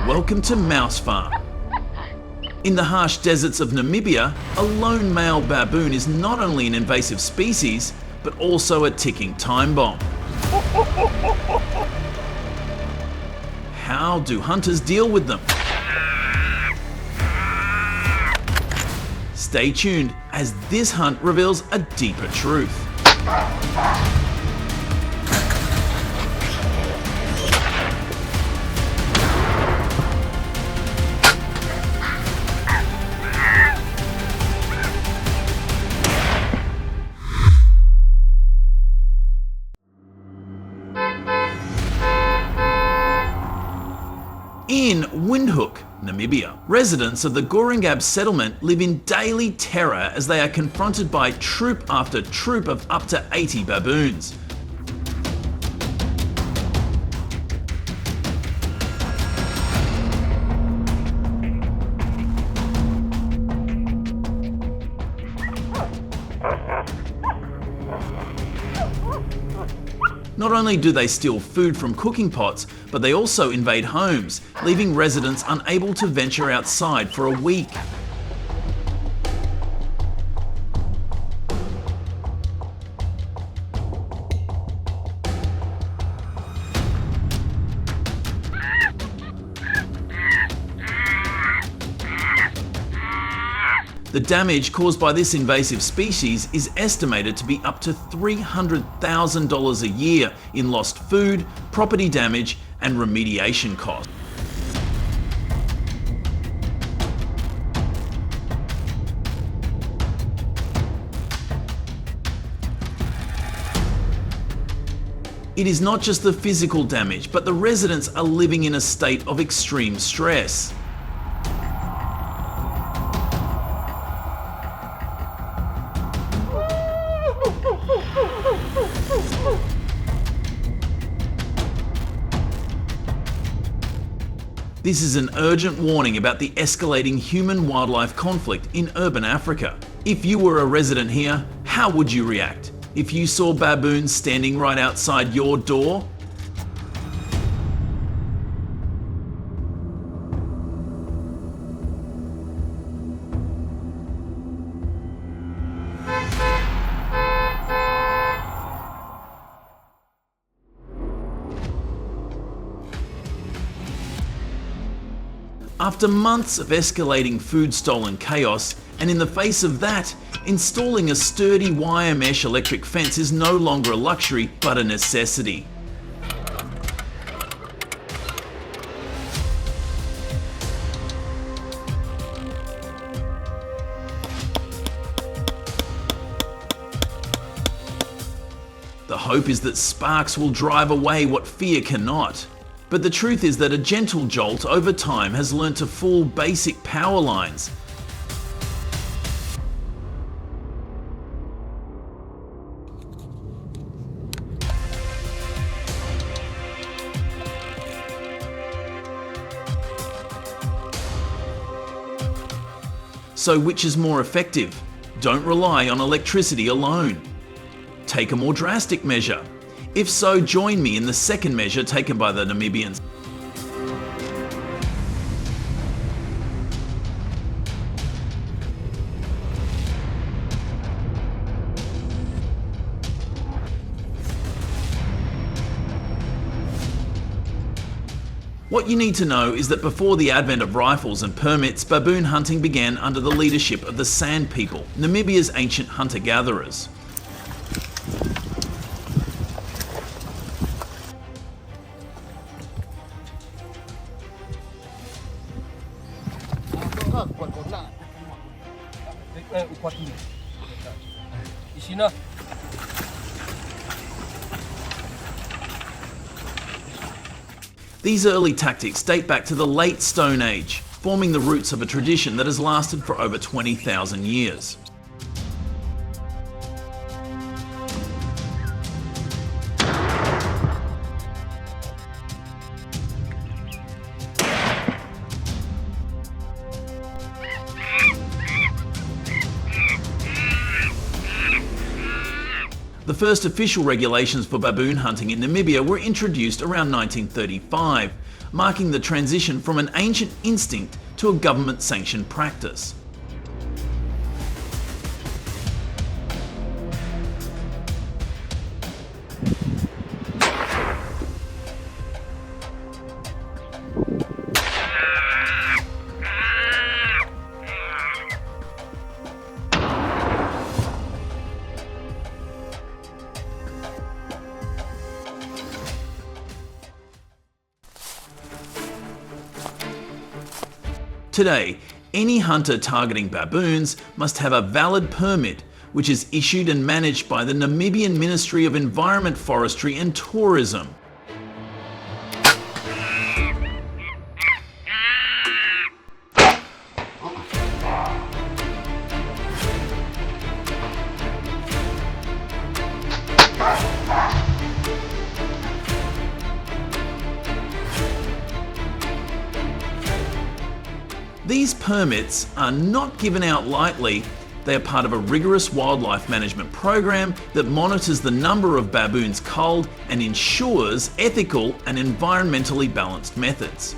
welcome to Mouse Farm. In the harsh deserts of Namibia, a lone male baboon is not only an invasive species, but also a ticking time bomb. How do hunters deal with them? Stay tuned as this hunt reveals a deeper truth. In Windhoek, Namibia, residents of the Goringab settlement live in daily terror as they are confronted by troop after troop of up to 80 baboons. Not only do they steal food from cooking pots, but they also invade homes, leaving residents unable to venture outside for a week. The damage caused by this invasive species is estimated to be up to $300,000 a year in lost food, property damage, and remediation costs. It is not just the physical damage, but the residents are living in a state of extreme stress. This is an urgent warning about the escalating human-wildlife conflict in urban Africa. If you were a resident here, how would you react? If you saw baboons standing right outside your door? After months of escalating food stolen chaos, and in the face of that, installing a sturdy wire mesh electric fence is no longer a luxury, but a necessity. The hope is that sparks will drive away what fear cannot. But the truth is that a gentle jolt over time has learned to fool basic power lines. So which is more effective? Don't rely on electricity alone. Take a more drastic measure. If so, join me in the second measure taken by the Namibians. What you need to know is that before the advent of rifles and permits, baboon hunting began under the leadership of the Sand People, Namibia's ancient hunter-gatherers. These early tactics date back to the late Stone Age, forming the roots of a tradition that has lasted for over 20,000 years. The first official regulations for baboon hunting in Namibia were introduced around 1935, marking the transition from an ancient instinct to a government-sanctioned practice. Today, any hunter targeting baboons must have a valid permit, which is issued and managed by the Namibian Ministry of Environment, Forestry and Tourism. These permits are not given out lightly. They are part of a rigorous wildlife management program that monitors the number of baboons culled and ensures ethical and environmentally balanced methods.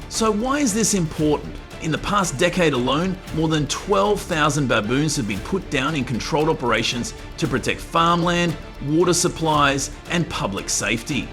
So why is this important? In the past decade alone, more than 12,000 baboons have been put down in controlled operations to protect farmland, water supplies, and public safety.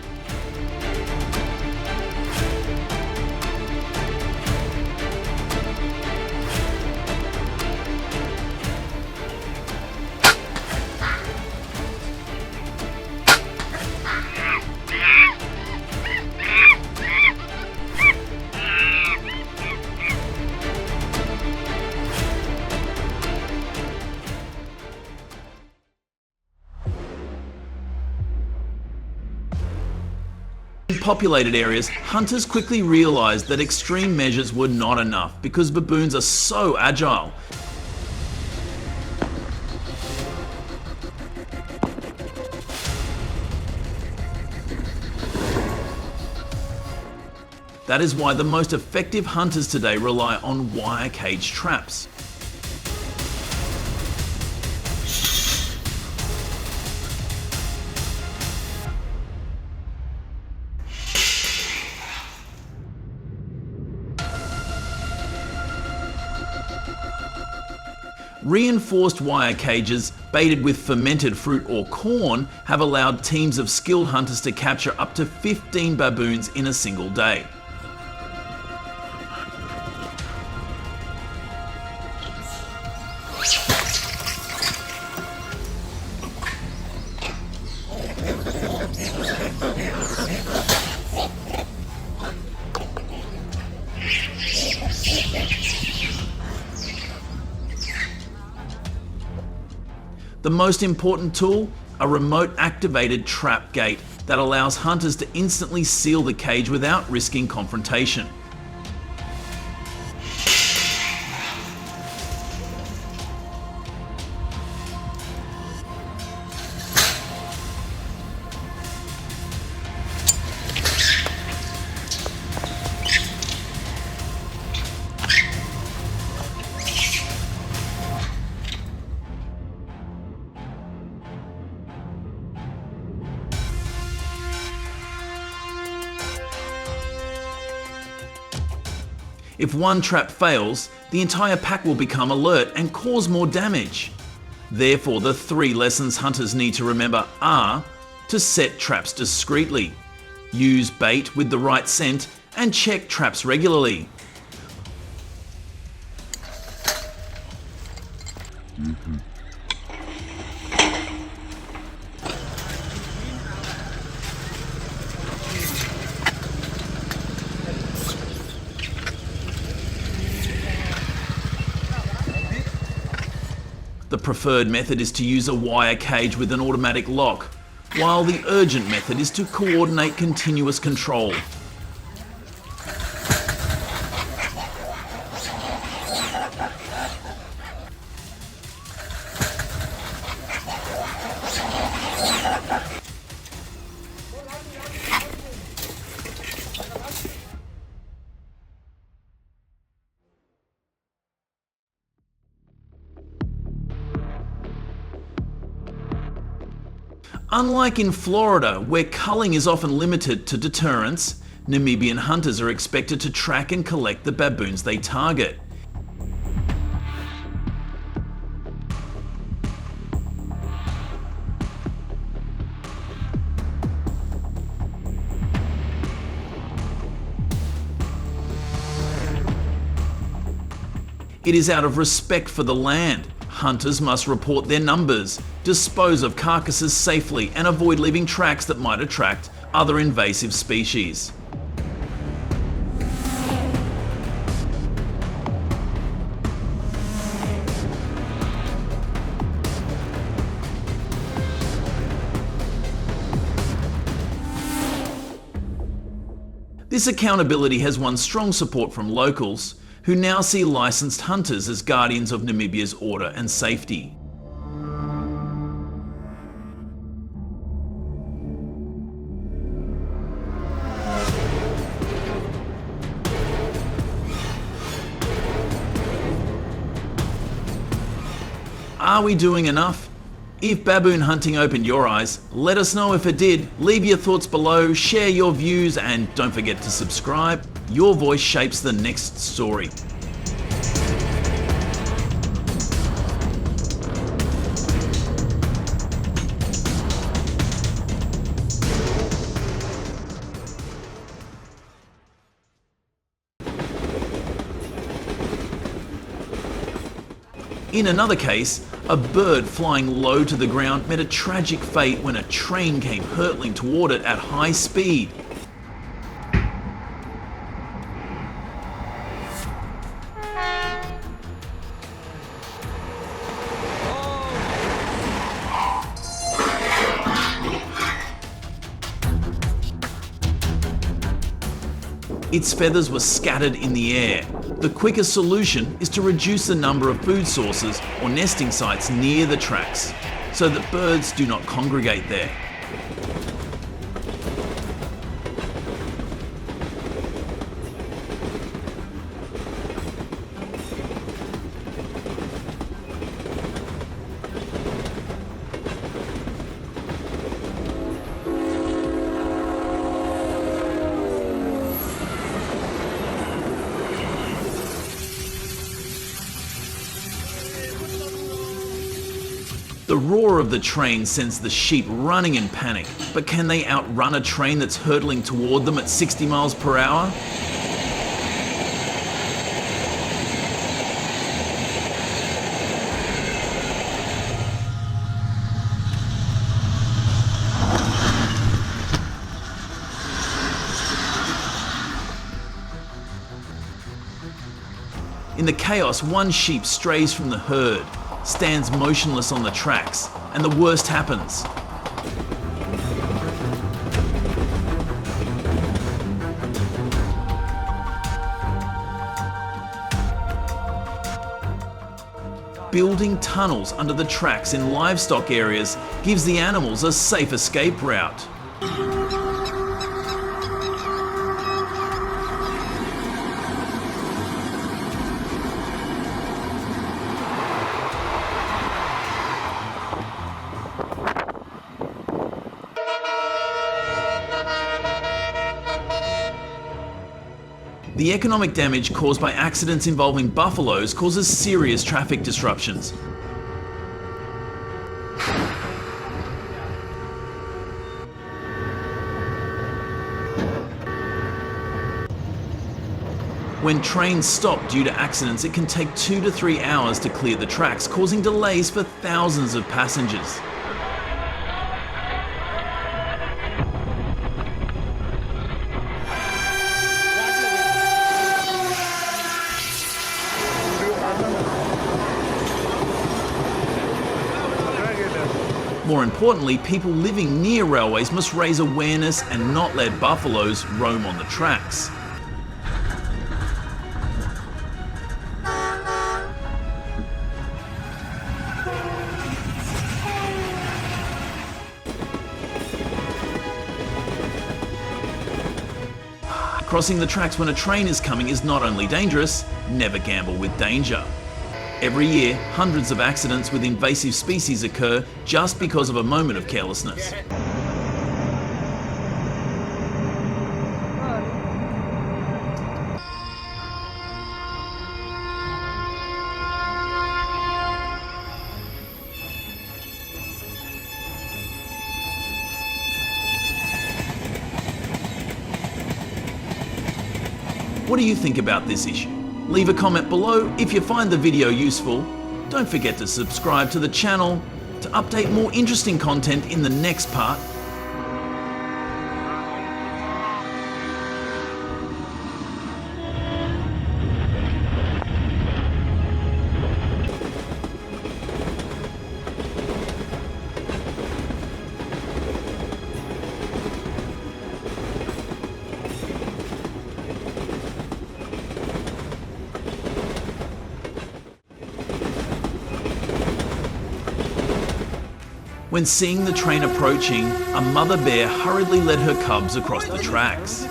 In populated areas, hunters quickly realised that extreme measures were not enough because baboons are so agile. That is why the most effective hunters today rely on wire cage traps. Reinforced wire cages baited with fermented fruit or corn have allowed teams of skilled hunters to capture up to 15 baboons in a single day. The most important tool, a remote activated trap gate that allows hunters to instantly seal the cage without risking confrontation. If one trap fails, the entire pack will become alert and cause more damage. Therefore, the 3 lessons hunters need to remember are to set traps discreetly, use bait with the right scent, and check traps regularly. The preferred method is to use a wire cage with an automatic lock, while the urgent method is to coordinate continuous control. Unlike in Florida, where culling is often limited to deterrence, Namibian hunters are expected to track and collect the baboons they target. It is out of respect for the land. Hunters must report their numbers, dispose of carcasses safely, and avoid leaving tracks that might attract other invasive species. This accountability has won strong support from locals, who now see licensed hunters as guardians of Namibia's order and safety. Are we doing enough? If baboon hunting opened your eyes, let us know if it did. Leave your thoughts below, share your views, and don't forget to subscribe. Your voice shapes the next story. In another case, a bird flying low to the ground met a tragic fate when a train came hurtling toward it at high speed. Its feathers were scattered in the air. The quickest solution is to reduce the number of food sources or nesting sites near the tracks, so that birds do not congregate there. The roar of the train sends the sheep running in panic, but can they outrun a train that's hurtling toward them at 60 miles per hour? In the chaos, one sheep strays from the herd, stands motionless on the tracks, and the worst happens. Building tunnels under the tracks in livestock areas gives the animals a safe escape route. The economic damage caused by accidents involving buffaloes causes serious traffic disruptions. When trains stop due to accidents, it can take 2 to 3 hours to clear the tracks, causing delays for thousands of passengers. More importantly, people living near railways must raise awareness and not let buffaloes roam on the tracks. Crossing the tracks when a train is coming is not only dangerous, never gamble with danger. Every year, hundreds of accidents with invasive species occur just because of a moment of carelessness. What do you think about this issue? Leave a comment below if you find the video useful. Don't forget to subscribe to the channel to update more interesting content in the next part. When seeing the train approaching, a mother bear hurriedly led her cubs across the tracks.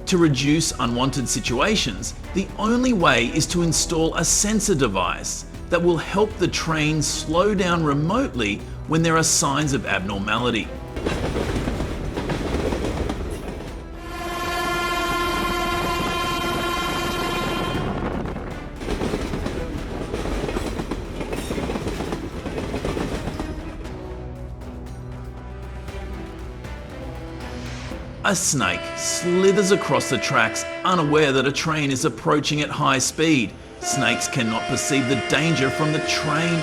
To reduce unwanted situations, the only way is to install a sensor device that will help the train slow down remotely when there are signs of abnormality. A snake slithers across the tracks, unaware that a train is approaching at high speed. Snakes cannot perceive the danger from the train.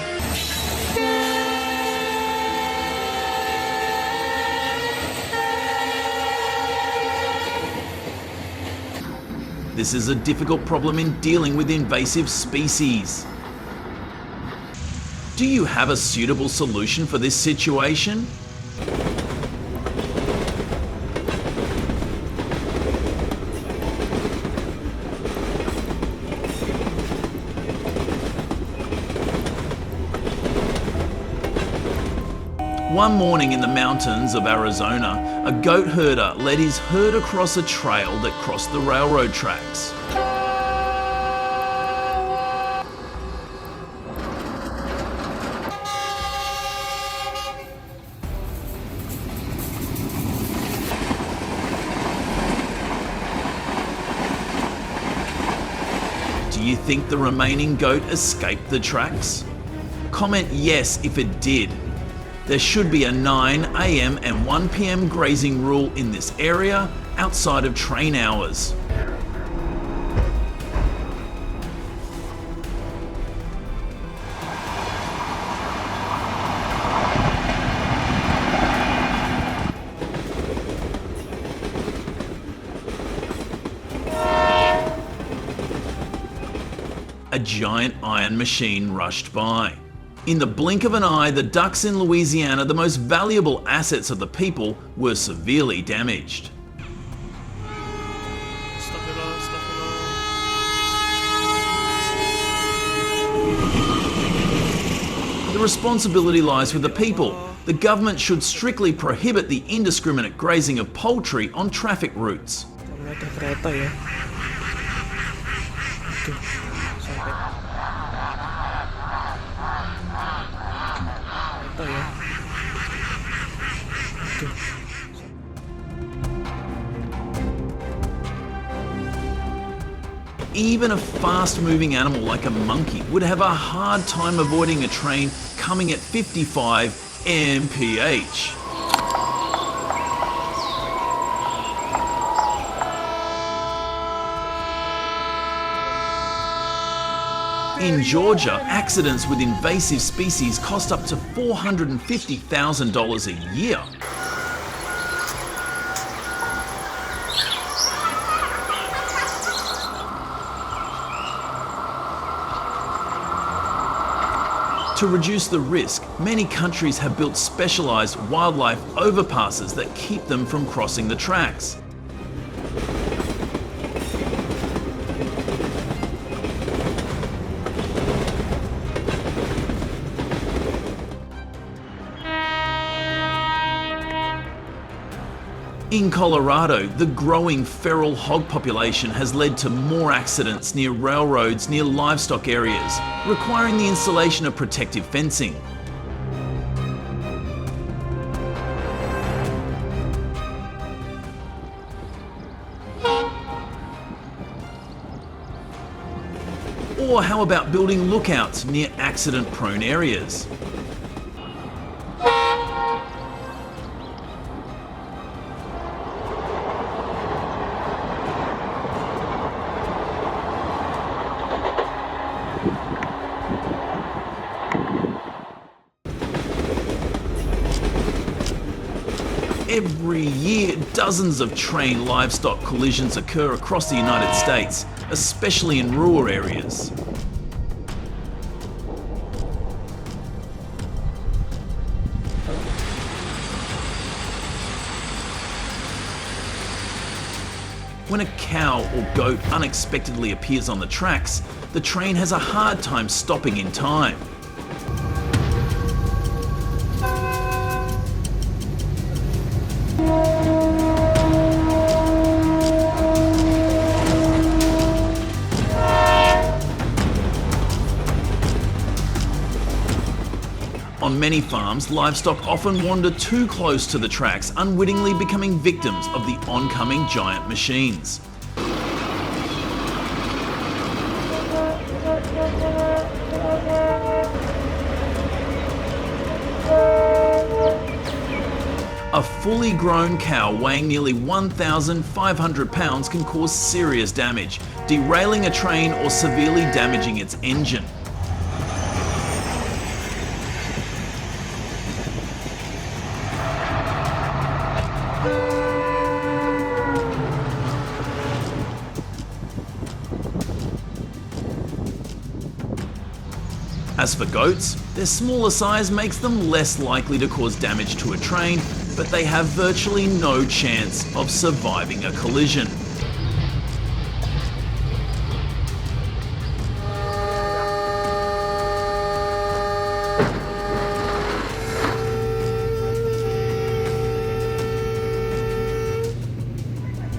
This is a difficult problem in dealing with invasive species. Do you have a suitable solution for this situation? One morning in the mountains of Arizona, a goat herder led his herd across a trail that crossed the railroad tracks. Do you think the remaining goat escaped the tracks? Comment yes if it did. There should be a 9 AM and 1 PM grazing rule in this area outside of train hours. A giant iron machine rushed by. In the blink of an eye, the ducks in Louisiana, the most valuable assets of the people, were severely damaged. The responsibility lies with the people. The government should strictly prohibit the indiscriminate grazing of poultry on traffic routes. Even a fast-moving animal like a monkey would have a hard time avoiding a train coming at 55 mph. In Georgia, accidents with invasive species cost up to $450,000 a year. To reduce the risk, many countries have built specialised wildlife overpasses that keep them from crossing the tracks. In Colorado, the growing feral hog population has led to more accidents near railroads near livestock areas, requiring the installation of protective fencing. Or how about building lookouts near accident-prone areas? Every year, dozens of train livestock collisions occur across the United States, especially in rural areas. When a cow or goat unexpectedly appears on the tracks, the train has a hard time stopping in time. On many farms, livestock often wander too close to the tracks, unwittingly becoming victims of the oncoming giant machines. A fully grown cow weighing nearly 1,500 pounds can cause serious damage, derailing a train or severely damaging its engine. As for goats, their smaller size makes them less likely to cause damage to a train, but they have virtually no chance of surviving a collision.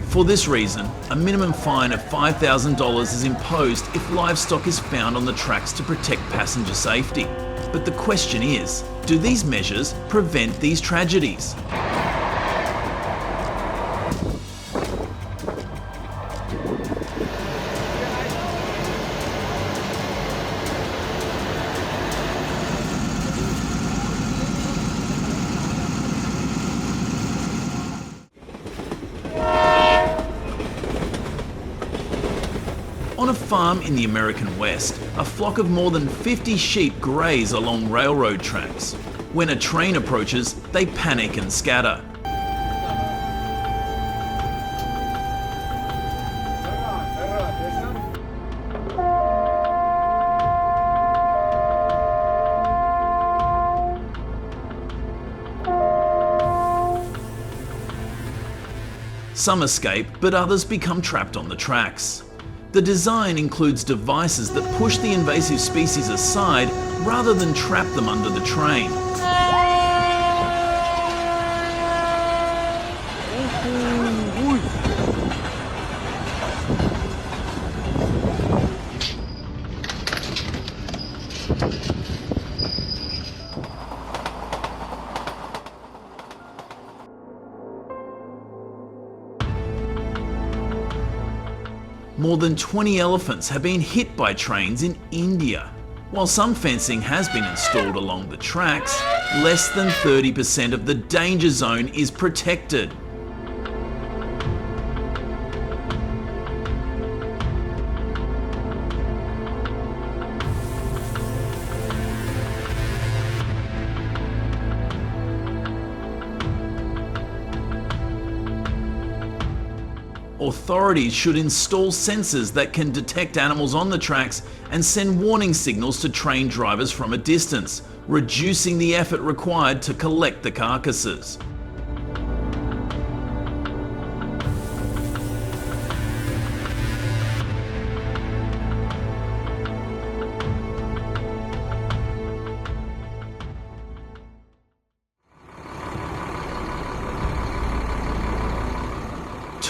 For this reason, a minimum fine of $5,000 is imposed if livestock is found on the tracks to protect passenger safety. But the question is, do these measures prevent these tragedies? On a farm in the American West, a flock of more than 50 sheep graze along railroad tracks. When a train approaches, they panic and scatter. Some escape, but others become trapped on the tracks. The design includes devices that push the invasive species aside rather than trap them under the train. More than 20 elephants have been hit by trains in India. While some fencing has been installed along the tracks, less than 30% of the danger zone is protected. Authorities should install sensors that can detect animals on the tracks and send warning signals to train drivers from a distance, reducing the effort required to collect the carcasses.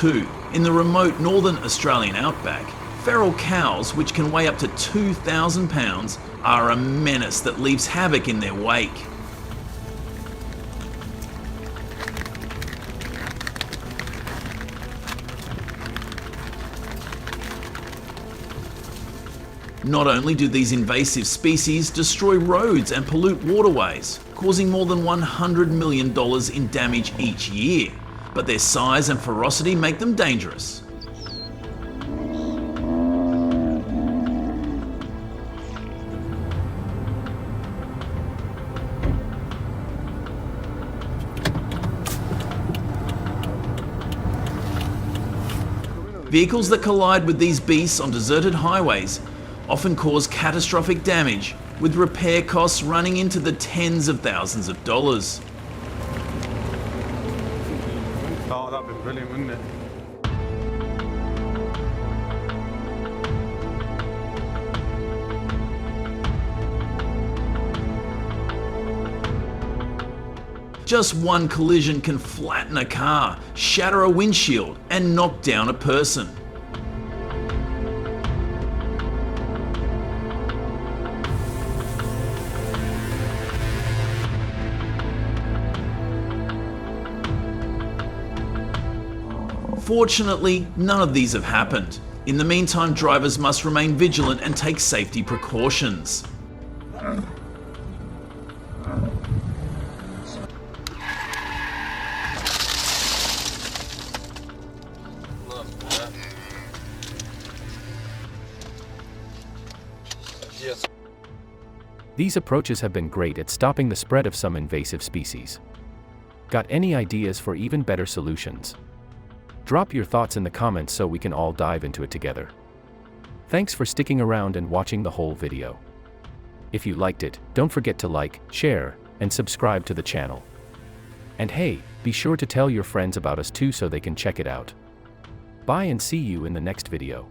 2. In the remote northern Australian outback, feral cows, which can weigh up to 2,000 pounds, are a menace that leaves havoc in their wake. Not only do these invasive species destroy roads and pollute waterways, causing more than $100 million in damage each year, but their size and ferocity make them dangerous. Vehicles that collide with these beasts on deserted highways often cause catastrophic damage, with repair costs running into the tens of thousands of dollars. Oh, that'd be brilliant, wouldn't it? Just one collision can flatten a car, shatter a windshield, and knock down a person. Fortunately, none of these have happened. In the meantime, drivers must remain vigilant and take safety precautions. These approaches have been great at stopping the spread of some invasive species. Got any ideas for even better solutions? Drop your thoughts in the comments so we can all dive into it together. Thanks for sticking around and watching the whole video. If you liked it, don't forget to like, share, and subscribe to the channel. And hey, be sure to tell your friends about us too so they can check it out. Bye and see you in the next video.